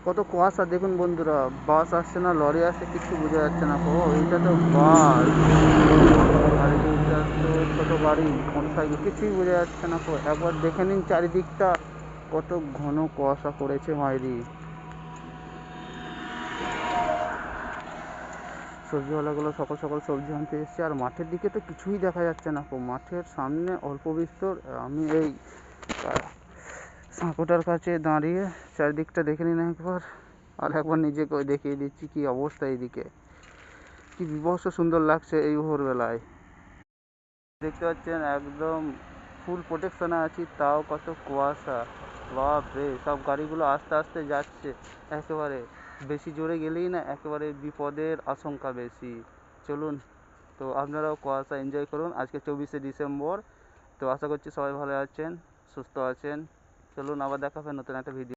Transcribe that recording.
কত কুয়াশা দেখুন বন্ধুরা, বাস আসছে না লরি আসছে কিছু বোঝা যাচ্ছে না। ও এইটা তো বাস, আর এইটা তো ছোট গাড়ি মোটর সাইকেল, কিছুই বোঝা যাচ্ছে না। একবার দেখে নিন চারিদিকটা, কত ঘন কুয়াশা করেছে মাইরি। সবজিওয়ালাগুলো সকাল সকাল সবজি আনতে এসছে, আর মাঠের দিকে তো কিছুই দেখা যাচ্ছে না। মাঠের সামনে অল্প বিস্তর, আমি এই সাঁকোটার কাছে দাঁড়িয়ে চারিদিকটা দেখে নিন একবার, আর একবার নিজেকে দেখিয়ে দিচ্ছি কি অবস্থা এইদিকে। কি বিভৎস সুন্দর লাগছে এই ভোরবেলায়। দেখতে পাচ্ছেন একদম ফুল প্রোটেকশনে আছি, তাও কত কুয়াশা। বাপ রে, সব গাড়িগুলো আস্তে আস্তে যাচ্ছে একেবারে। বেশি জোরে গেলেই না একেবারে বিপদের আশঙ্কা বেশি। চলুন, তো আপনারাও কুয়াশা এনজয় করুন। আজকে 24শে ডিসেম্বর। তো আশা করছি সবাই ভালো আছেন, সুস্থ আছেন। চলুন আবার দেখা হবে নতুন একটা ভিডিও।